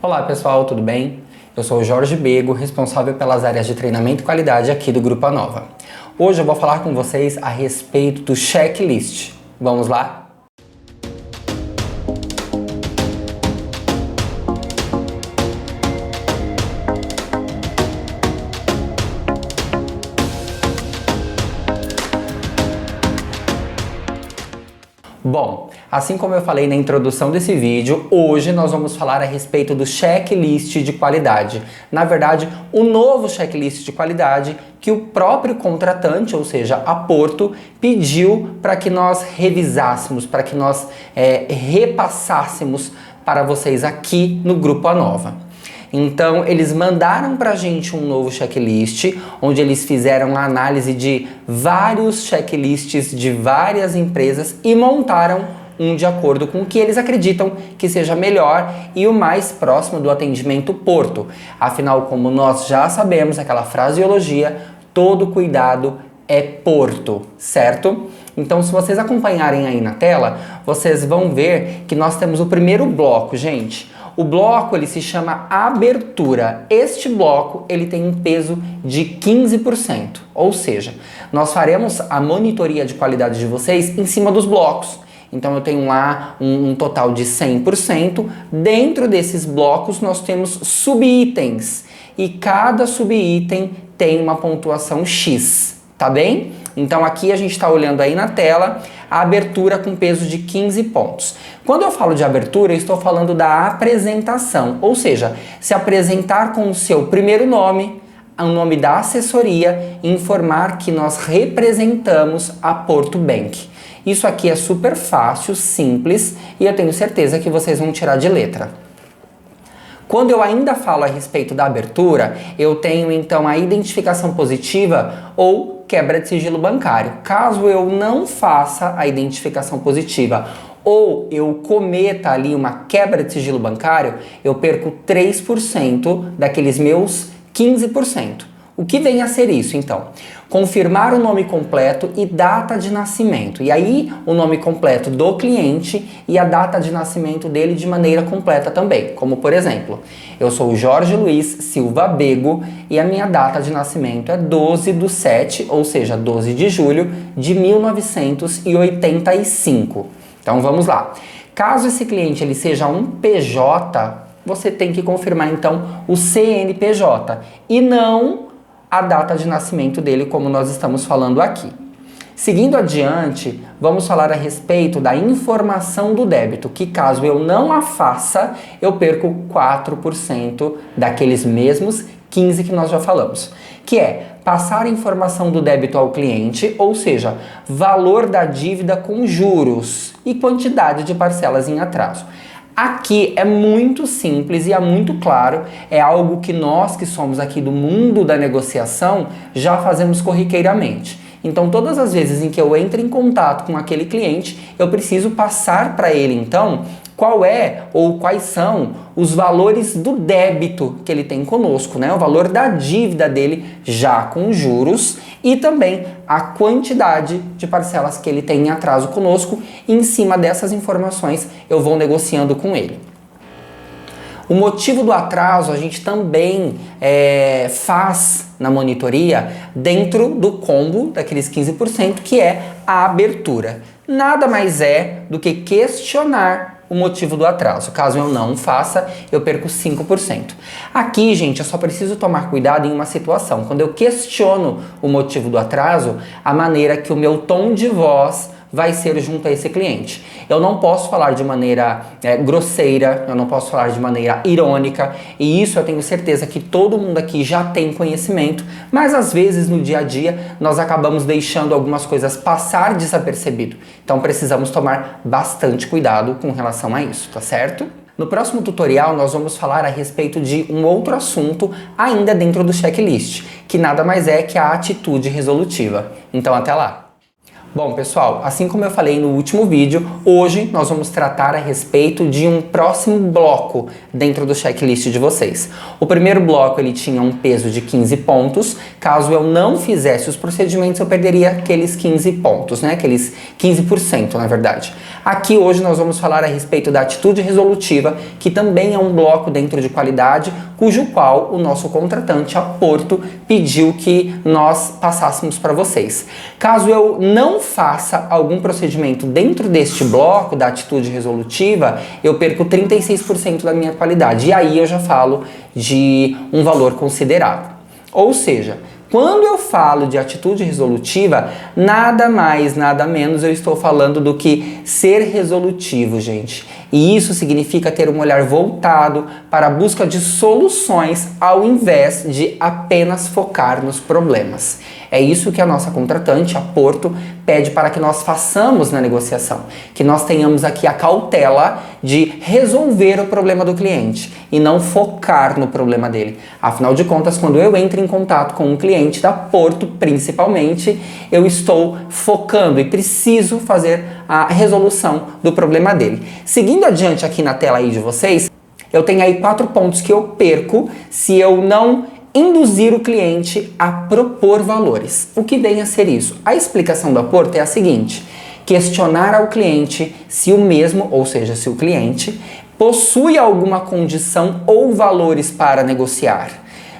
Olá pessoal, tudo bem? Eu sou o Jorge Bego, responsável pelas áreas de treinamento e qualidade aqui do Grupo Anova. Hoje eu vou falar com vocês a respeito do checklist. Vamos lá? Bom, assim como eu falei na introdução desse vídeo, hoje nós vamos falar a respeito do checklist de qualidade. Na verdade, o novo checklist de qualidade que o próprio contratante, ou seja, a Porto, pediu para que nós revisássemos, para que nós repassássemos para vocês aqui no Grupo Anova. Então, eles mandaram pra gente um novo checklist, onde eles fizeram a análise de vários checklists de várias empresas e montaram um de acordo com o que eles acreditam que seja melhor e o mais próximo do atendimento Porto. Afinal, como nós já sabemos, aquela fraseologia, todo cuidado é Porto, certo? Então, se vocês acompanharem aí na tela, vocês vão ver que nós temos o primeiro bloco, gente. O bloco, ele se chama abertura. Este bloco, ele tem um peso de 15%, ou seja, nós faremos a monitoria de qualidade de vocês em cima dos blocos. Então eu tenho lá um total de 100%. Dentro desses blocos nós temos subitens e cada subitem tem uma pontuação X, tá bem? Então aqui a gente está olhando aí na tela a abertura com peso de 15 pontos. Quando eu falo de abertura, eu estou falando da apresentação, ou seja, se apresentar com o seu primeiro nome, o nome da assessoria e informar que nós representamos a Porto Bank. Isso aqui é super fácil, simples e eu tenho certeza que vocês vão tirar de letra. Quando eu ainda falo a respeito da abertura, eu tenho então a identificação positiva ou quebra de sigilo bancário. Caso eu não faça a identificação positiva ou eu cometa ali uma quebra de sigilo bancário, eu perco 3% daqueles meus 15%. O que vem a ser isso, então? Confirmar o nome completo e data de nascimento. E aí, o nome completo do cliente e a data de nascimento dele de maneira completa também. Como, por exemplo, eu sou o Jorge Luiz Silva Bego e a minha data de nascimento é 12/7, ou seja, 12 de julho de 1985. Então, vamos lá. Caso esse cliente ele seja um PJ, você tem que confirmar, então, o CNPJ e não a data de nascimento dele, como nós estamos falando aqui. Seguindo adiante, vamos falar a respeito da informação do débito, que caso eu não a faça, eu perco 4% daqueles mesmos 15 que nós já falamos, que é passar a informação do débito ao cliente, ou seja, valor da dívida com juros e quantidade de parcelas em atraso. Aqui é muito simples e é muito claro, é algo que nós que somos aqui do mundo da negociação já fazemos corriqueiramente. Então todas as vezes em que eu entro em contato com aquele cliente, eu preciso passar para ele então qual é ou quais são os valores do débito que ele tem conosco, né? O valor da dívida dele já com juros e também a quantidade de parcelas que ele tem em atraso conosco. E em cima dessas informações eu vou negociando com ele. O motivo do atraso a gente também faz na monitoria dentro do combo daqueles 15%, que é a abertura. Nada mais é do que questionar o motivo do atraso. Caso eu não faça, eu perco 5%. Aqui, gente, eu só preciso tomar cuidado em uma situação. Quando eu questiono o motivo do atraso, a maneira que o meu tom de voz vai ser junto a esse cliente. Eu não posso falar de maneira grosseira, eu não posso falar de maneira irônica, e isso eu tenho certeza que todo mundo aqui já tem conhecimento, mas às vezes no dia a dia nós acabamos deixando algumas coisas passar desapercebido. Então precisamos tomar bastante cuidado com relação a isso, tá certo? No próximo tutorial nós vamos falar a respeito de um outro assunto ainda dentro do checklist, que nada mais é que a atitude resolutiva. Então até lá! Bom, pessoal, assim como eu falei no último vídeo, hoje nós vamos tratar a respeito de um próximo bloco dentro do checklist de vocês. O primeiro bloco ele tinha um peso de 15 pontos. Caso eu não fizesse os procedimentos, eu perderia aqueles 15 pontos, né? Aqueles 15%, na verdade. Aqui hoje nós vamos falar a respeito da atitude resolutiva, que também é um bloco dentro de qualidade, cujo qual o nosso contratante, a Porto, pediu que nós passássemos para vocês. Caso eu não faça algum procedimento dentro deste bloco da atitude resolutiva, eu perco 36% da minha qualidade. E aí eu já falo de um valor considerável. Ou seja, quando eu falo de atitude resolutiva, nada mais, nada menos eu estou falando do que ser resolutivo, gente. E isso significa ter um olhar voltado para a busca de soluções ao invés de apenas focar nos problemas. É isso que a nossa contratante, a Porto, pede para que nós façamos na negociação. Que nós tenhamos aqui a cautela de resolver o problema do cliente e não focar no problema dele. Afinal de contas, quando eu entro em contato com um cliente da Porto, principalmente, eu estou focando e preciso fazer a resolução do problema dele. Seguindo adiante aqui na tela aí de vocês, eu tenho aí 4 pontos que eu perco se eu não induzir o cliente a propor valores. O que vem a ser isso? A explicação da Porto é a seguinte: questionar ao cliente se o mesmo, ou seja, se o cliente, possui alguma condição ou valores para negociar.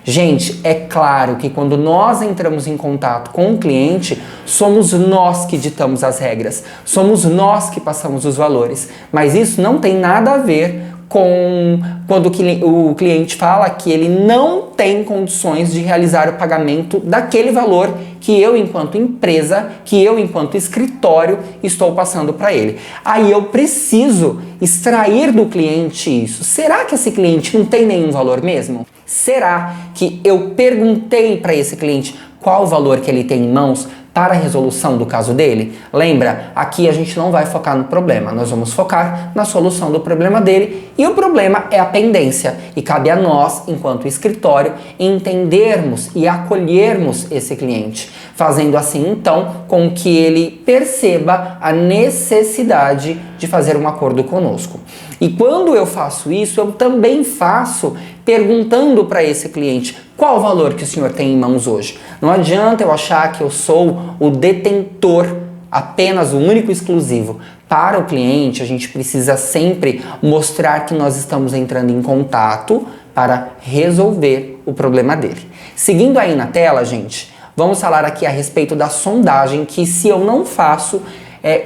Gente, é claro que quando nós entramos em contato com o cliente, somos nós que ditamos as regras, somos nós que passamos os valores, mas isso não tem nada a ver com quando o cliente fala que ele não tem condições de realizar o pagamento daquele valor que eu, enquanto empresa, que eu, enquanto escritório, estou passando para ele. Aí eu preciso extrair do cliente isso. Será que esse cliente não tem nenhum valor mesmo? Será que eu perguntei para esse cliente qual o valor que ele tem em mãos para a resolução do caso dele? Lembra, aqui a gente não vai focar no problema, nós vamos focar na solução do problema dele, e o problema é a pendência, e cabe a nós, enquanto escritório, entendermos e acolhermos esse cliente, fazendo assim então com que ele perceba a necessidade de fazer um acordo conosco. E quando eu faço isso, eu também faço perguntando para esse cliente: qual o valor que o senhor tem em mãos hoje? Não adianta eu achar que eu sou o detentor, apenas o único e exclusivo. Para o cliente, a gente precisa sempre mostrar que nós estamos entrando em contato para resolver o problema dele. Seguindo aí na tela, gente, vamos falar aqui a respeito da sondagem, que se eu não faço,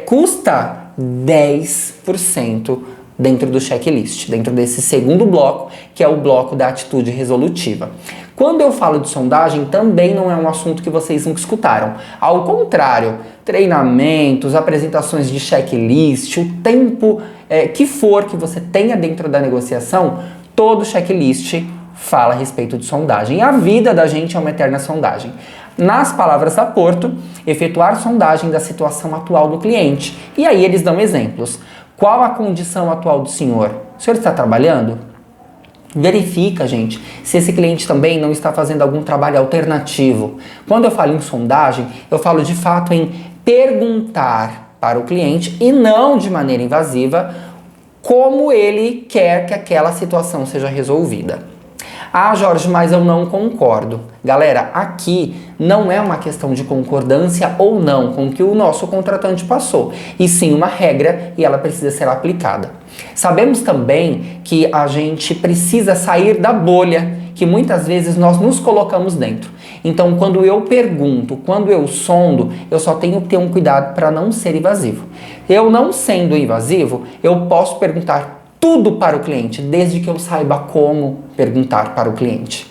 custa 10% dentro do checklist, dentro desse segundo bloco, que é o bloco da atitude resolutiva. Quando eu falo de sondagem, também não é um assunto que vocês nunca escutaram. Ao contrário, treinamentos, apresentações de checklist, o tempo que for que você tenha dentro da negociação, todo checklist fala a respeito de sondagem. A vida da gente é uma eterna sondagem. Nas palavras da Porto, efetuar sondagem da situação atual do cliente. E aí eles dão exemplos. Qual a condição atual do senhor? O senhor está trabalhando? Verifica, gente, se esse cliente também não está fazendo algum trabalho alternativo. Quando eu falo em sondagem, eu falo de fato em perguntar para o cliente, e não de maneira invasiva, como ele quer que aquela situação seja resolvida. Ah, Jorge, mas eu não concordo. Galera, aqui não é uma questão de concordância ou não com o que o nosso contratante passou, e sim uma regra, e ela precisa ser aplicada. Sabemos também que a gente precisa sair da bolha que muitas vezes nós nos colocamos dentro. Então, quando eu pergunto, quando eu sondo, eu só tenho que ter um cuidado para não ser invasivo. Eu não sendo invasivo, eu posso perguntar tudo para o cliente, desde que eu saiba como perguntar para o cliente.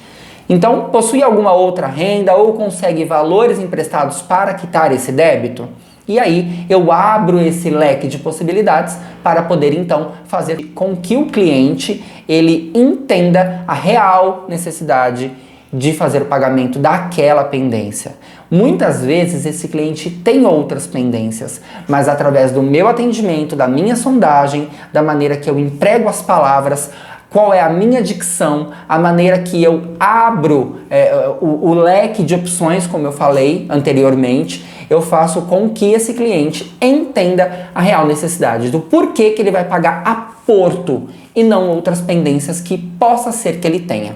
Então, possui alguma outra renda ou consegue valores emprestados para quitar esse débito? E aí eu abro esse leque de possibilidades para poder então fazer com que o cliente ele entenda a real necessidade de fazer o pagamento daquela pendência. Muitas vezes esse cliente tem outras pendências, mas através do meu atendimento, da minha sondagem, da maneira que eu emprego as palavras, qual é a minha dicção, a maneira que eu abro o leque de opções, como eu falei anteriormente, eu faço com que esse cliente entenda a real necessidade do porquê que ele vai pagar a Porto e não outras pendências que possa ser que ele tenha.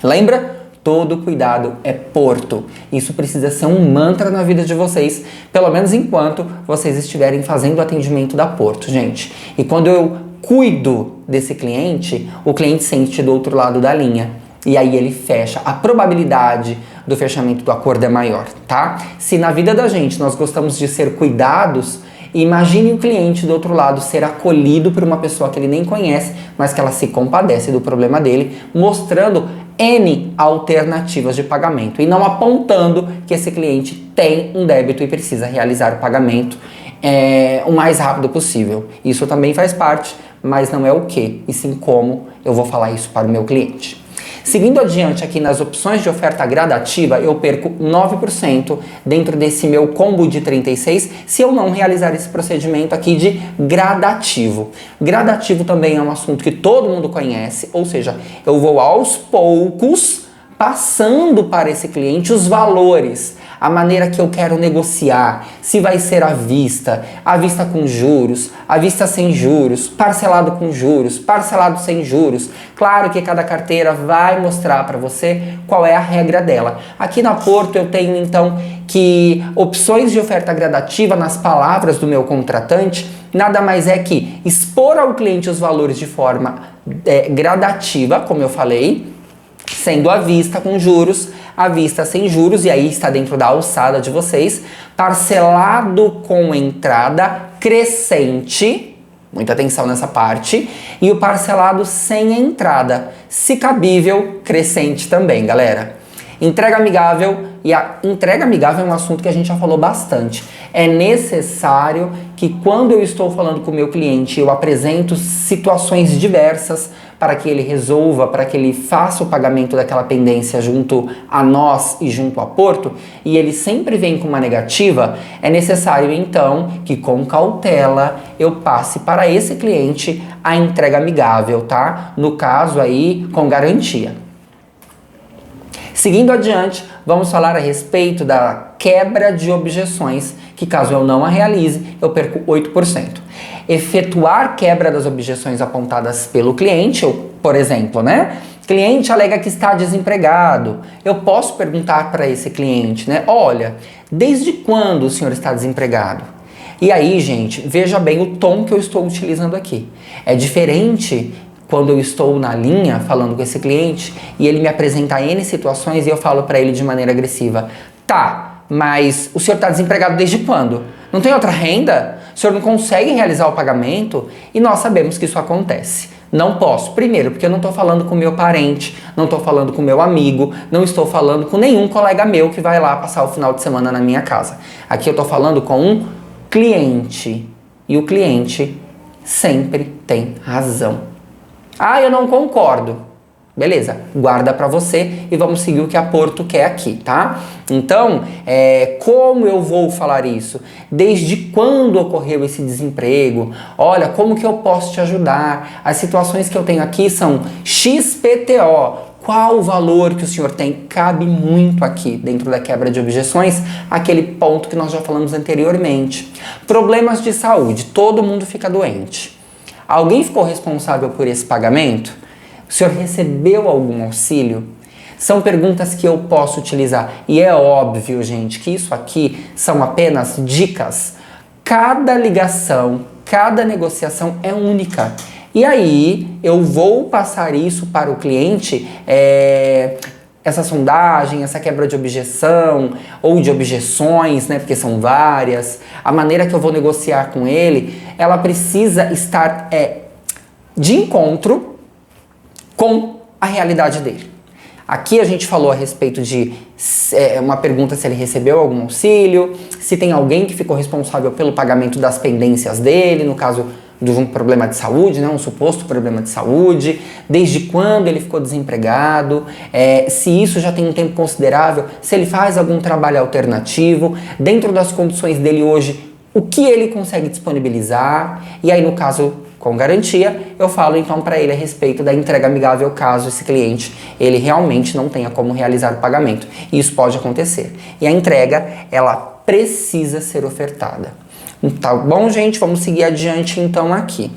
Lembra? todo cuidado é Porto. Isso precisa ser um mantra na vida de vocês, pelo menos enquanto vocês estiverem fazendo o atendimento da Porto, gente. E quando eu cuido desse cliente, o cliente sente do outro lado da linha. E aí ele fecha. A probabilidade do fechamento do acordo é maior, tá? Se na vida da gente nós gostamos de ser cuidados, imagine o cliente do outro lado ser acolhido por uma pessoa que ele nem conhece, mas que ela se compadece do problema dele, mostrando N alternativas de pagamento e não apontando que esse cliente tem um débito e precisa realizar o pagamento o mais rápido possível. Isso também faz parte, mas não é o que, e sim como eu vou falar isso para o meu cliente. Seguindo adiante aqui nas opções de oferta gradativa, eu perco 9% dentro desse meu combo de 36 se eu não realizar esse procedimento aqui de gradativo. Gradativo também é um assunto que todo mundo conhece, ou seja, eu vou aos poucos passando para esse cliente os valores, a maneira que eu quero negociar, se vai ser à vista com juros, à vista sem juros, parcelado com juros, parcelado sem juros. Claro que cada carteira vai mostrar para você qual é a regra dela. Aqui na Porto eu tenho então que opções de oferta gradativa, nas palavras do meu contratante, nada mais é que expor ao cliente os valores de forma gradativa, como eu falei, sendo à vista com juros, à vista sem juros, e aí está dentro da alçada de vocês, parcelado com entrada crescente, muita atenção nessa parte, e o parcelado sem entrada, se cabível, crescente também, galera. Entrega amigável, e a entrega amigável é um assunto que a gente já falou bastante. É necessário que quando eu estou falando com o meu cliente, eu apresento situações diversas para que ele resolva, para que ele faça o pagamento daquela pendência junto a nós e junto a Porto, e ele sempre vem com uma negativa, é necessário então que com cautela eu passe para esse cliente a entrega amigável, tá? No caso aí, com garantia. Seguindo adiante, vamos falar a respeito da quebra de objeções, que caso eu não a realize, eu perco 8%. Efetuar quebra das objeções apontadas pelo cliente, por exemplo, né? Cliente alega que está desempregado. Eu posso perguntar para esse cliente, né? Olha, desde quando o senhor está desempregado? E aí, gente, veja bem o tom que eu estou utilizando aqui. É diferente quando eu estou na linha falando com esse cliente e ele me apresenta N situações e eu falo para ele de maneira agressiva: tá, mas o senhor está desempregado desde quando? Não tem outra renda? O senhor não consegue realizar o pagamento? E nós sabemos que isso acontece. Não posso. Primeiro, porque eu não estou falando com meu parente, não estou falando com meu amigo, não estou falando com nenhum colega meu que vai lá passar o final de semana na minha casa. Aqui eu estou falando com um cliente. E o cliente sempre tem razão. Ah, eu não concordo. Beleza, guarda pra você e vamos seguir o que a Porto quer aqui, tá? Então, como eu vou falar isso? Desde quando ocorreu esse desemprego? Olha, como que eu posso te ajudar? As situações que eu tenho aqui são XPTO. Qual o valor que o senhor tem? Cabe muito aqui, dentro da quebra de objeções, aquele ponto que nós já falamos anteriormente. Problemas de saúde, todo mundo fica doente. Alguém ficou responsável por esse pagamento? O senhor recebeu algum auxílio? São perguntas que eu posso utilizar. E é óbvio, gente, que isso aqui são apenas dicas. Cada ligação, cada negociação é única. E aí, eu vou passar isso para o cliente, essa sondagem, essa quebra de objeção ou de objeções, né, porque são várias, a maneira que eu vou negociar com ele, ela precisa estar de encontro com a realidade dele. Aqui a gente falou a respeito de uma pergunta se ele recebeu algum auxílio, se tem alguém que ficou responsável pelo pagamento das pendências dele, no caso de um problema de saúde, né, um suposto problema de saúde, desde quando ele ficou desempregado, se isso já tem um tempo considerável, se ele faz algum trabalho alternativo, dentro das condições dele hoje, o que ele consegue disponibilizar, e aí no caso, com garantia, eu falo então para ele a respeito da entrega amigável caso esse cliente ele realmente não tenha como realizar o pagamento. E isso pode acontecer. E a entrega, ela precisa ser ofertada. Tá bom, gente? Vamos seguir adiante então aqui.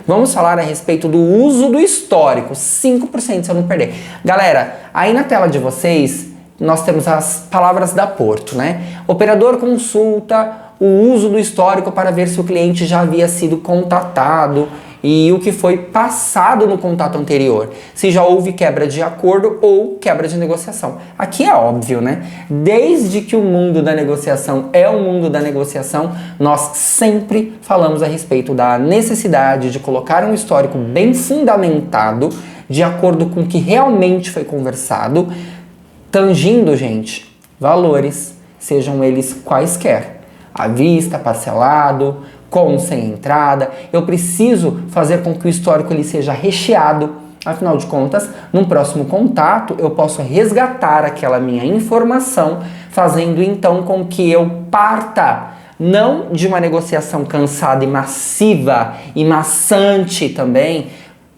Vamos falar a respeito do uso do histórico, 5% se eu não perder. Galera, aí na tela de vocês, nós temos as palavras da Porto, né? Operador consulta o uso do histórico para ver se o cliente já havia sido contatado e o que foi passado no contato anterior, se já houve quebra de acordo ou quebra de negociação. Aqui é óbvio, né? Desde que o mundo da negociação é o mundo da negociação, nós sempre falamos a respeito da necessidade de colocar um histórico bem fundamentado, de acordo com o que realmente foi conversado, tangindo, gente, valores, sejam eles quaisquer, à vista, parcelado, com sem entrada. Eu preciso fazer com que o histórico ele seja recheado. Afinal de contas, num próximo contato, eu posso resgatar aquela minha informação, fazendo então com que eu parta não de uma negociação cansada e massiva e maçante também,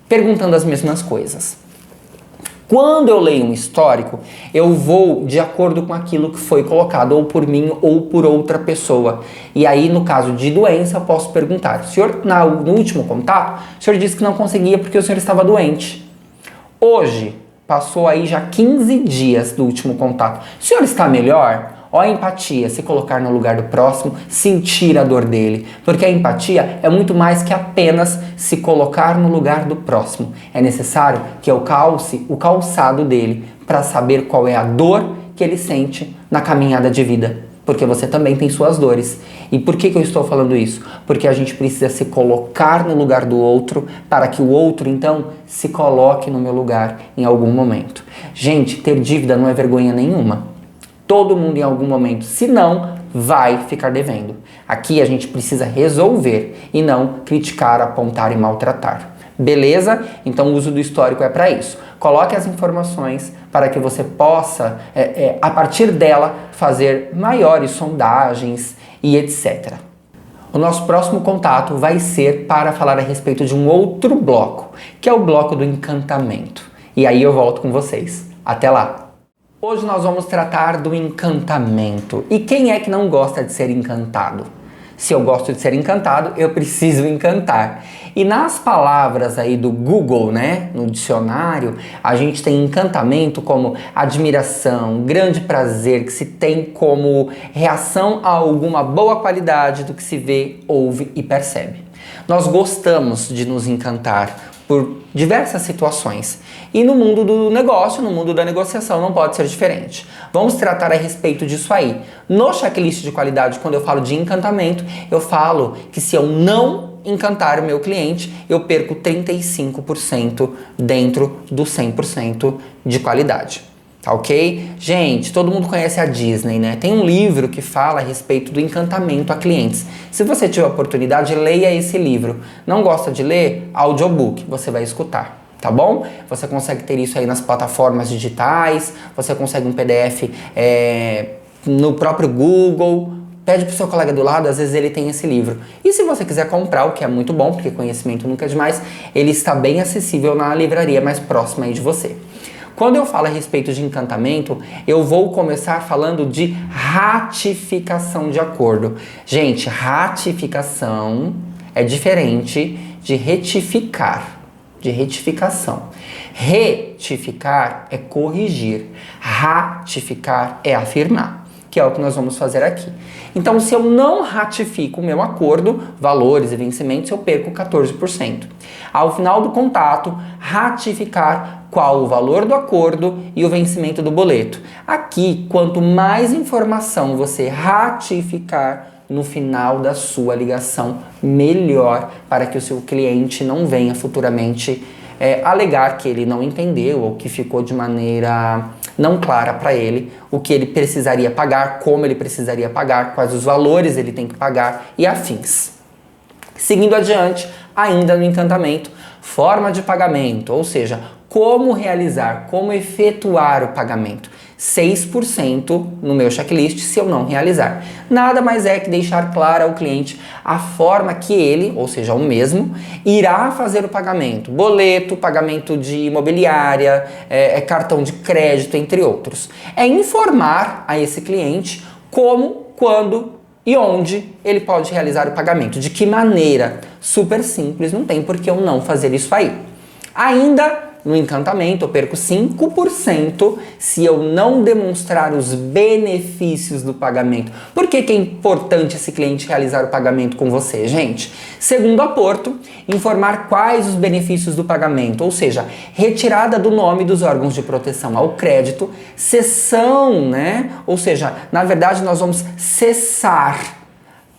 perguntando as mesmas coisas. Quando eu leio um histórico, eu vou de acordo com aquilo que foi colocado ou por mim ou por outra pessoa. E aí, no caso de doença, eu posso perguntar: senhor, no último contato, o senhor disse que não conseguia porque o senhor estava doente. Hoje, passou aí já 15 dias do último contato. O senhor está melhor? Ó, a empatia, se colocar no lugar do próximo, sentir a dor dele. Porque a empatia é muito mais que apenas se colocar no lugar do próximo. É necessário que eu calce o calçado dele para saber qual é a dor que ele sente na caminhada de vida. Porque você também tem suas dores. E por que eu estou falando isso? Porque a gente precisa se colocar no lugar do outro para que o outro, então, se coloque no meu lugar em algum momento. Gente, ter dívida não é vergonha nenhuma. Todo mundo em algum momento, se não, vai ficar devendo. Aqui a gente precisa resolver e não criticar, apontar e maltratar. Beleza? Então o uso do histórico é para isso. Coloque as informações para que você possa, a partir dela, fazer maiores sondagens e etc. O nosso próximo contato vai ser para falar a respeito de um outro bloco, que é o bloco do encantamento. E aí eu volto com vocês. Até lá! Hoje nós vamos tratar do encantamento. E quem é que não gosta de ser encantado? Se eu gosto de ser encantado, eu preciso encantar. E nas palavras aí do Google, né, no dicionário, a gente tem encantamento como admiração, grande prazer que se tem como reação a alguma boa qualidade do que se vê, ouve e percebe. Nós gostamos de nos encantar por diversas situações. E no mundo do negócio, no mundo da negociação, não pode ser diferente. Vamos tratar a respeito disso aí. No checklist de qualidade, quando eu falo de encantamento, eu falo que se eu não encantar o meu cliente, eu perco 35% dentro do 100% de qualidade. Tá ok? Gente, todo mundo conhece a Disney, né? Tem um livro que fala a respeito do encantamento a clientes. Se você tiver a oportunidade, leia esse livro. Não gosta de ler? Audiobook, você vai escutar, tá bom? Você consegue ter isso aí nas plataformas digitais, você consegue um PDF no próprio Google. Pede pro seu colega do lado, às vezes ele tem esse livro. E se você quiser comprar, o que é muito bom, porque conhecimento nunca é demais, ele está bem acessível na livraria mais próxima aí de você. Quando eu falo a respeito de encantamento, eu vou começar falando de ratificação de acordo. Gente, ratificação é diferente de retificar, de retificação. Retificar é corrigir, ratificar é afirmar, que é o que nós vamos fazer aqui. Então, se eu não ratifico o meu acordo, valores e vencimentos, eu perco 14%. Ao final do contato, ratificar qual o valor do acordo e o vencimento do boleto. Aqui, quanto mais informação você ratificar no final da sua ligação, melhor, para que o seu cliente não venha futuramente alegar que ele não entendeu ou que ficou de maneira não clara para ele o que ele precisaria pagar, como ele precisaria pagar, quais os valores ele tem que pagar e afins. Seguindo adiante, ainda no encantamento, forma de pagamento, ou seja, como realizar, como efetuar o pagamento. 6% no meu checklist se eu não realizar. Nada mais é que deixar claro ao cliente a forma que ele, ou seja, o mesmo, irá fazer o pagamento. Boleto, pagamento de imobiliária, cartão de crédito, entre outros. É informar a esse cliente como, quando e onde ele pode realizar o pagamento. De que maneira? Super simples, não tem por que eu não fazer isso aí. Ainda no encantamento, eu perco 5% se eu não demonstrar os benefícios do pagamento. Por que é importante esse cliente realizar o pagamento com você, gente? Segundo a Porto, informar quais os benefícios do pagamento, ou seja, retirada do nome dos órgãos de proteção ao crédito, cessão, né? Ou seja, na verdade nós vamos cessar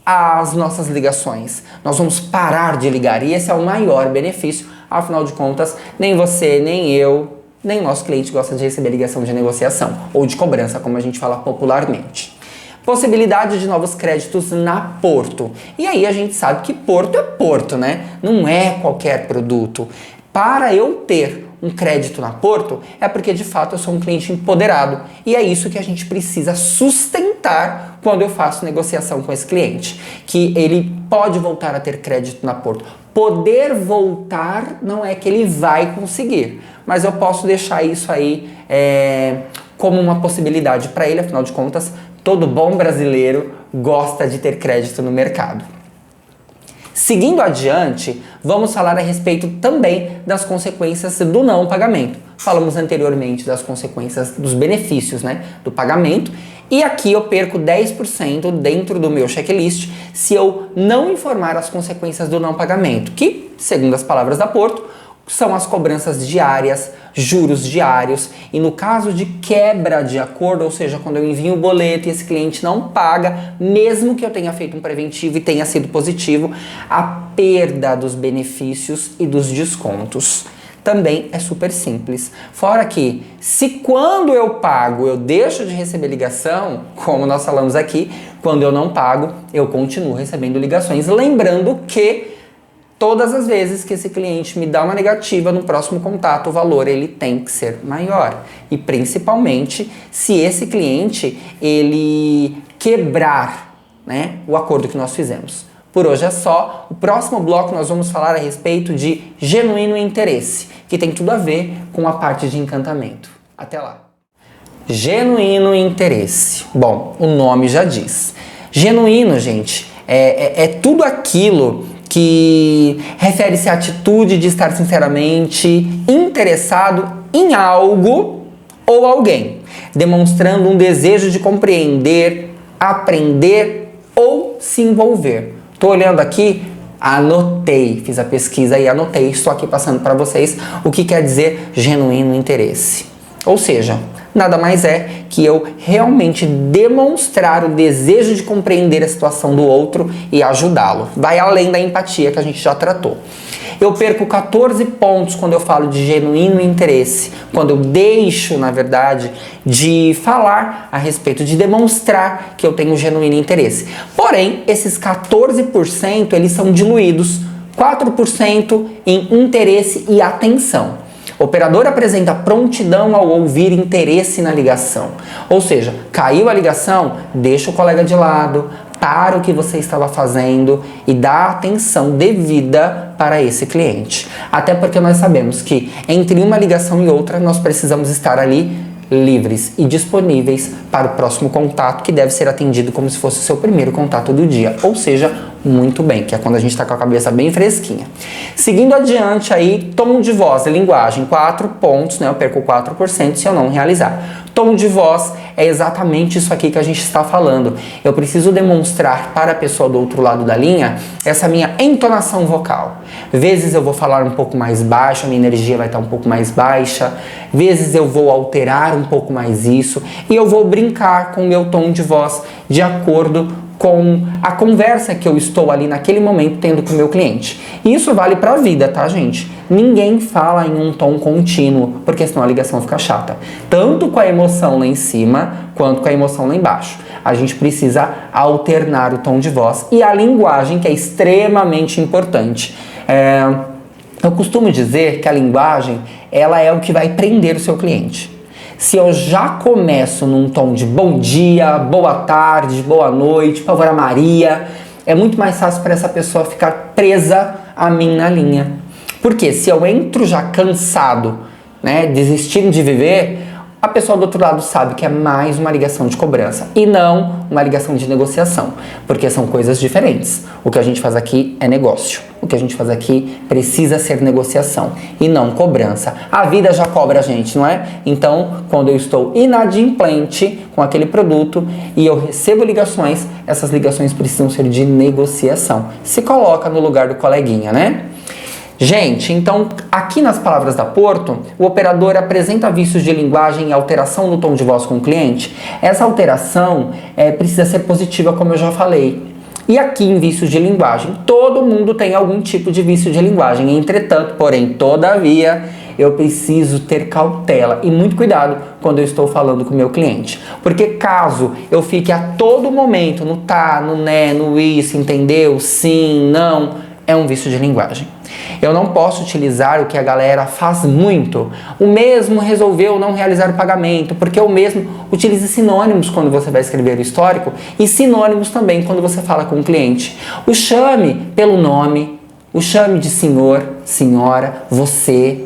as nossas ligações. Nós vamos parar de ligar e esse é o maior benefício. Afinal de contas, nem você, nem eu, nem nosso cliente gosta de receber ligação de negociação ou de cobrança, como a gente fala popularmente. Possibilidade de novos créditos na Porto. E aí a gente sabe que Porto é Porto, né? Não é qualquer produto. Para eu ter um crédito na Porto, é porque de fato eu sou um cliente empoderado. E é isso que a gente precisa sustentar quando eu faço negociação com esse cliente. Que ele pode voltar a ter crédito na Porto. Poder voltar não é que ele vai conseguir, mas eu posso deixar isso aí como uma possibilidade para ele, afinal de contas, todo bom brasileiro gosta de ter crédito no mercado. Seguindo adiante, vamos falar a respeito também das consequências do não pagamento. Falamos anteriormente das consequências dos benefícios, né, do pagamento. E aqui eu perco 10% dentro do meu checklist se eu não informar as consequências do não pagamento, que, segundo as palavras da Porto, são as cobranças diárias, juros diários e no caso de quebra de acordo, ou seja, quando eu envio o boleto e esse cliente não paga, mesmo que eu tenha feito um preventivo e tenha sido positivo, a perda dos benefícios e dos descontos. Também é super simples. Fora que, se quando eu pago eu deixo de receber ligação, como nós falamos aqui, quando eu não pago, eu continuo recebendo ligações. Lembrando que todas as vezes que esse cliente me dá uma negativa no próximo contato, o valor ele tem que ser maior. E principalmente se esse cliente ele quebrar, né, o acordo que nós fizemos. Por hoje é só. O próximo bloco nós vamos falar a respeito de genuíno interesse, que tem tudo a ver com a parte de encantamento. Até lá. Genuíno interesse. Bom, o nome já diz. Genuíno, gente, é tudo aquilo que refere-se à atitude de estar sinceramente interessado em algo ou alguém, demonstrando um desejo de compreender, aprender ou se envolver. Estou olhando aqui, anotei, fiz a pesquisa e anotei, estou aqui passando para vocês o que quer dizer genuíno interesse. Ou seja, nada mais é que eu realmente demonstrar o desejo de compreender a situação do outro e ajudá-lo. Vai além da empatia que a gente já tratou. Eu perco 14 pontos quando eu falo de genuíno interesse, quando eu deixo, na verdade, de falar a respeito, de demonstrar que eu tenho genuíno interesse. Porém, esses 14% eles são diluídos, 4% em interesse e atenção. O operador apresenta prontidão ao ouvir interesse na ligação. Ou seja, caiu a ligação, deixa o colega de lado, para o que você estava fazendo e dá atenção devida para esse cliente. Até porque nós sabemos que entre uma ligação e outra nós precisamos estar ali livres e disponíveis para o próximo contato, que deve ser atendido como se fosse o seu primeiro contato do dia, ou seja, muito bem, que é quando a gente está com a cabeça bem fresquinha. Seguindo adiante aí, tom de voz e linguagem, 4 pontos, né? Eu perco 4% se eu não realizar. Tom de voz é exatamente isso aqui que a gente está falando. Eu preciso demonstrar para a pessoa do outro lado da linha essa minha entonação vocal. Vezes eu vou falar um pouco mais baixo, a minha energia vai estar um pouco mais baixa. Vezes eu vou alterar um pouco mais isso e eu vou brincar com o meu tom de voz de acordo com a conversa que eu estou ali naquele momento tendo com o meu cliente. E isso vale para a vida, tá, gente? Ninguém fala em um tom contínuo, porque senão a ligação fica chata. Tanto com a emoção lá em cima, quanto com a emoção lá embaixo. A gente precisa alternar o tom de voz e a linguagem, que é extremamente importante. Eu costumo dizer que a linguagem, ela é o que vai prender o seu cliente. Se eu já começo num tom de bom dia, boa tarde, boa noite, por favor, a Maria, é muito mais fácil para essa pessoa ficar presa a mim na linha. Porque se eu entro já cansado, né, desistindo de viver, a pessoa do outro lado sabe que é mais uma ligação de cobrança e não uma ligação de negociação, porque são coisas diferentes. O que a gente faz aqui é negócio. O que a gente faz aqui precisa ser negociação e não cobrança. A vida já cobra a gente, não é? Então, quando eu estou inadimplente com aquele produto e eu recebo ligações, essas ligações precisam ser de negociação. Se coloca no lugar do coleguinha, né? Gente, então aqui nas palavras da Porto, o operador apresenta vícios de linguagem e alteração no tom de voz com o cliente. Essa alteração precisa ser positiva, como eu já falei. E aqui em vícios de linguagem, todo mundo tem algum tipo de vício de linguagem. Entretanto, porém, todavia, eu preciso ter cautela e muito cuidado quando eu estou falando com o meu cliente. Porque caso eu fique a todo momento no tá, no né, no isso, entendeu, sim, não, é um vício de linguagem. Eu não posso utilizar o que a galera faz muito. O mesmo resolveu não realizar o pagamento, porque o mesmo utiliza sinônimos quando você vai escrever o histórico e sinônimos também quando você fala com o cliente. O chame pelo nome, o chame de senhor, senhora, você,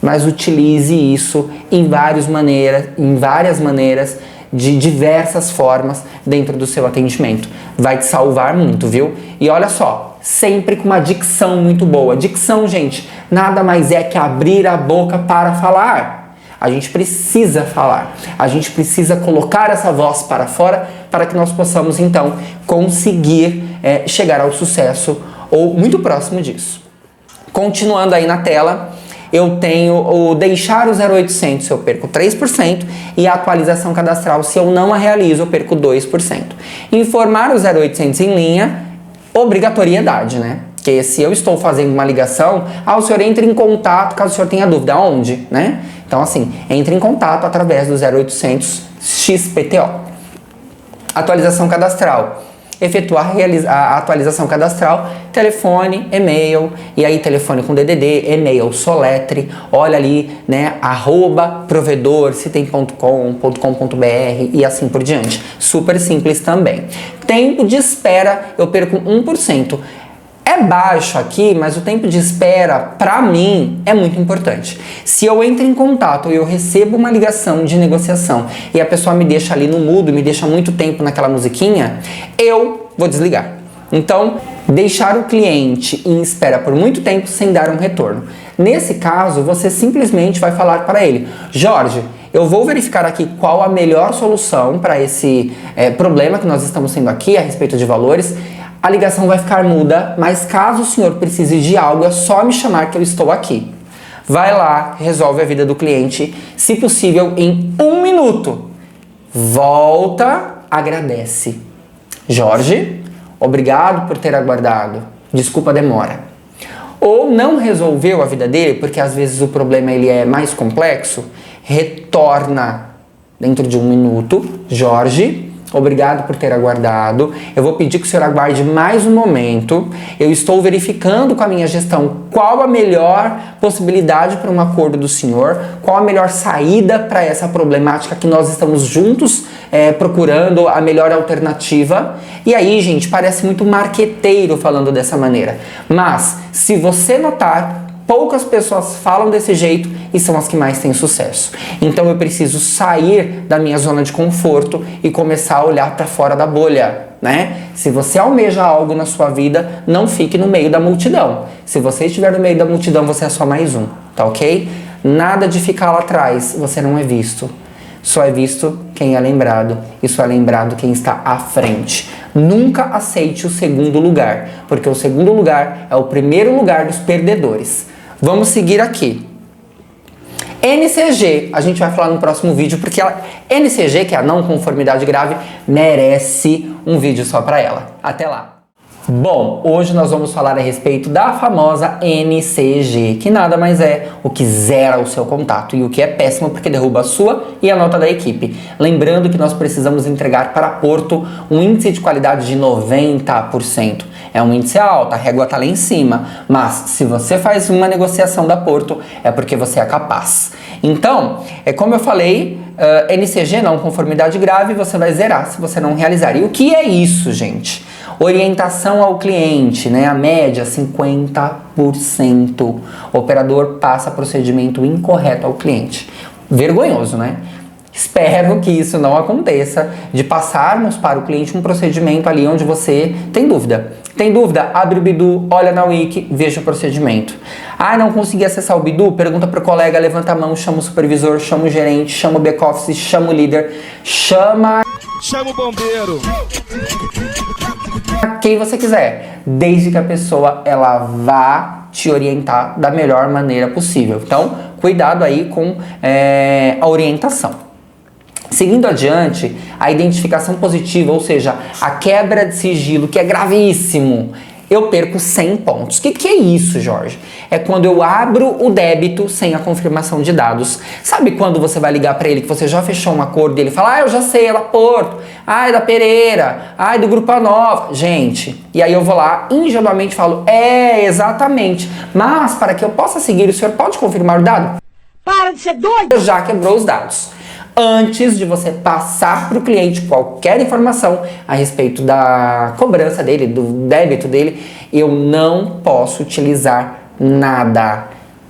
mas utilize isso em várias maneiras, de diversas formas dentro do seu atendimento. Vai te salvar muito, viu? E olha só, sempre com uma dicção muito boa. Dicção, gente, nada mais é que abrir a boca para falar. A gente precisa falar. A gente precisa colocar essa voz para fora para que nós possamos, então, conseguir chegar ao sucesso ou muito próximo disso. Continuando aí na tela, eu tenho o deixar o 0800, eu perco 3%, e a atualização cadastral, se eu não a realizo, eu perco 2%. Informar o 0800 em linha, obrigatoriedade, né? Porque se eu estou fazendo uma ligação, o senhor entra em contato caso o senhor tenha dúvida. Onde, né? Então, assim, entre em contato através do 0800 XPTO. Atualização cadastral. Efetuar a atualização cadastral, telefone, e-mail, e aí telefone com DDD, e-mail, soletre, olha ali, né, @provedor, se tem .com.br e assim por diante. Super simples também. Tempo de espera, eu perco 1%. É baixo aqui, mas o tempo de espera, pra mim, é muito importante. Se eu entro em contato e eu recebo uma ligação de negociação e a pessoa me deixa ali no mudo, me deixa muito tempo naquela musiquinha, eu vou desligar. Então, deixar o cliente em espera por muito tempo sem dar um retorno. Nesse caso, você simplesmente vai falar para ele: Jorge, eu vou verificar aqui qual a melhor solução para esse problema que nós estamos tendo aqui a respeito de valores. A ligação vai ficar muda, mas caso o senhor precise de algo, é só me chamar que eu estou aqui. Vai lá, resolve a vida do cliente, se possível, em 1 minuto. Volta, agradece. Jorge, obrigado por ter aguardado. Desculpa a demora. Ou não resolveu a vida dele, porque às vezes o problema ele é mais complexo, retorna dentro de 1 minuto. Jorge, obrigado por ter aguardado. Eu vou pedir que o senhor aguarde mais um momento. Eu estou verificando com a minha gestão qual a melhor possibilidade para um acordo do senhor, qual a melhor saída para essa problemática que nós estamos juntos procurando a melhor alternativa. E aí, gente, parece muito marqueteiro falando dessa maneira. Mas, se você notar, poucas pessoas falam desse jeito e são as que mais têm sucesso. Então eu preciso sair da minha zona de conforto e começar a olhar para fora da bolha, né? Se você almeja algo na sua vida, não fique no meio da multidão. Se você estiver no meio da multidão, você é só mais um, tá ok? Nada de ficar lá atrás, você não é visto. Só é visto quem é lembrado e só é lembrado quem está à frente. Nunca aceite o segundo lugar, porque o segundo lugar é o primeiro lugar dos perdedores. Vamos seguir aqui. NCG, a gente vai falar no próximo vídeo, porque NCG, que é a não conformidade grave, merece um vídeo só para ela. Até lá! Bom, hoje nós vamos falar a respeito da famosa NCG, que nada mais é o que zera o seu contato e o que é péssimo porque derruba a sua e a nota da equipe. Lembrando que nós precisamos entregar para Porto um índice de qualidade de 90%. É um índice alto, a régua está lá em cima, mas se você faz uma negociação da Porto, é porque você é capaz. Então, como eu falei, NCG, não conformidade grave, você vai zerar se você não realizar. E o que é isso, gente? Orientação ao cliente, né? A média 50%. O operador passa procedimento incorreto ao cliente. Vergonhoso, né? Espero que isso não aconteça, de passarmos para o cliente um procedimento ali onde você tem dúvida. Tem dúvida? Abre o Bidu, olha na Wiki, veja o procedimento. Ah, não consegui acessar o Bidu? Pergunta para o colega, levanta a mão, chama o supervisor, chama o gerente, chama o back-office, chama o líder, chama o bombeiro. Quem você quiser, desde que a pessoa ela vá te orientar da melhor maneira possível. Então, cuidado aí com a orientação. Seguindo adiante, a identificação positiva, ou seja, a quebra de sigilo, que é gravíssimo, eu perco 100 pontos. O que é isso, Jorge? É quando eu abro o débito sem a confirmação de dados. Sabe quando você vai ligar para ele que você já fechou um acordo e ele fala, eu já sei, é da Porto, é da Pereira, é do Grupo Nova. Gente, e aí eu vou lá, ingenuamente falo, exatamente, mas para que eu possa seguir, o senhor pode confirmar o dado? Para de ser doido! Já quebrou os dados. Antes de você passar para o cliente qualquer informação a respeito da cobrança dele, do débito dele, eu não posso utilizar nada,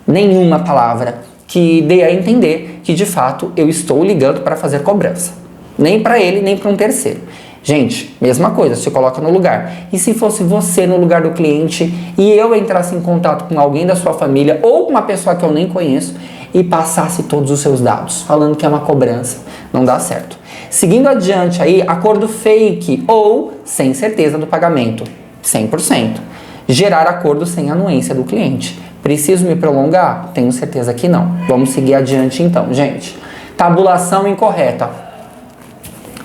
nenhuma palavra que dê a entender que de fato eu estou ligando para fazer cobrança. Nem para ele, nem para um terceiro. Gente, mesma coisa, se coloca no lugar. E se fosse você no lugar do cliente e eu entrasse em contato com alguém da sua família ou com uma pessoa que eu nem conheço e passasse todos os seus dados, falando que é uma cobrança, não dá certo. Seguindo adiante aí, acordo fake ou sem certeza do pagamento, 100%. Gerar acordo sem anuência do cliente. Preciso me prolongar? Tenho certeza que não. Vamos seguir adiante então, gente. Tabulação incorreta.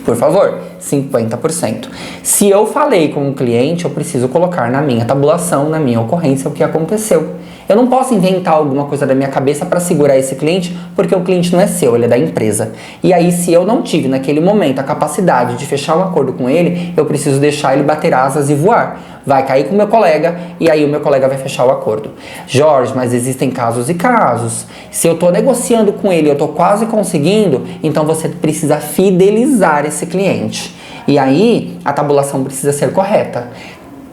Por favor, 50%. Se eu falei com o cliente, eu preciso colocar na minha tabulação, na minha ocorrência, o que aconteceu. Eu não posso inventar alguma coisa da minha cabeça para segurar esse cliente, porque o cliente não é seu, ele é da empresa. E aí, se eu não tive naquele momento a capacidade de fechar um acordo com ele, eu preciso deixar ele bater asas e voar. Vai cair com o meu colega e aí o meu colega vai fechar o acordo. Jorge, mas existem casos e casos. Se eu estou negociando com ele, eu estou quase conseguindo, então você precisa fidelizar esse cliente. E aí, a tabulação precisa ser correta.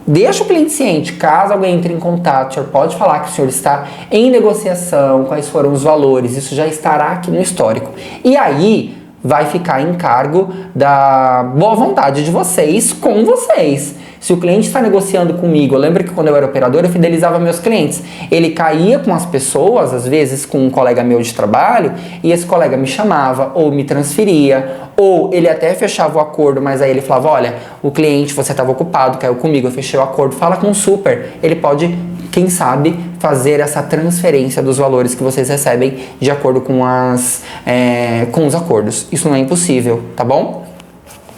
Deixa o cliente ciente, caso alguém entre em contato, o senhor pode falar que o senhor está em negociação, quais foram os valores, isso já estará aqui no histórico. E aí, vai ficar em cargo da boa vontade de vocês com vocês. Se o cliente está negociando comigo, eu lembro que quando eu era operador, eu fidelizava meus clientes. Ele caía com as pessoas, às vezes com um colega meu de trabalho, e esse colega me chamava, ou me transferia, ou ele até fechava o acordo, mas aí ele falava, olha, o cliente, você estava ocupado, caiu comigo, eu fechei o acordo, fala com o super. Ele pode, quem sabe, fazer essa transferência dos valores que vocês recebem de acordo com os acordos. Isso não é impossível, tá bom?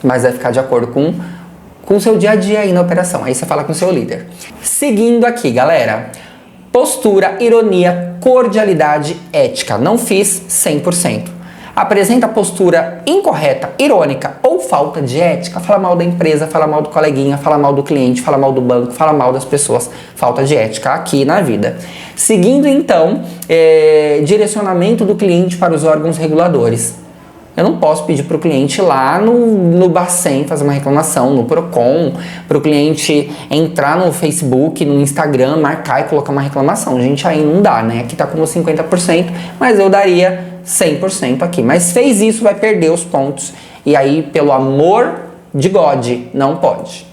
Mas vai ficar de acordo com o seu dia a dia aí na operação. Aí você fala com o seu líder. Seguindo aqui, galera. Postura, ironia, cordialidade, ética. Não fiz 100%. Apresenta postura incorreta, irônica ou falta de ética. Fala mal da empresa, fala mal do coleguinha, fala mal do cliente, fala mal do banco, fala mal das pessoas. Falta de ética aqui na vida. Seguindo então, direcionamento do cliente para os órgãos reguladores. Eu não posso pedir para o cliente ir lá no Bacen fazer uma reclamação, no Procon, para o cliente entrar no Facebook, no Instagram, marcar e colocar uma reclamação. Gente, aí não dá, né? Aqui tá como 50%, mas eu daria 100% aqui. Mas fez isso, vai perder os pontos. E aí, pelo amor de God, não pode.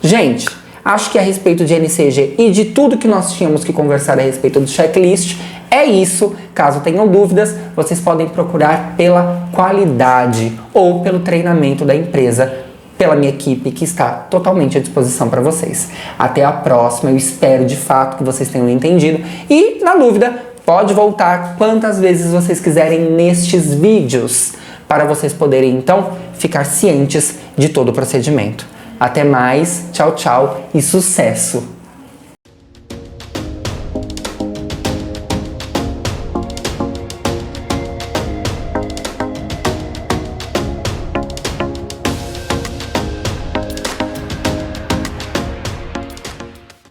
Gente, acho que a respeito de NCG e de tudo que nós tínhamos que conversar a respeito do checklist, é isso. Caso tenham dúvidas, vocês podem procurar pela qualidade ou pelo treinamento da empresa, pela minha equipe que está totalmente à disposição para vocês. Até a próxima, eu espero de fato que vocês tenham entendido e, na dúvida, pode voltar quantas vezes vocês quiserem nestes vídeos para vocês poderem então ficar cientes de todo o procedimento. Até mais, tchau, tchau e sucesso!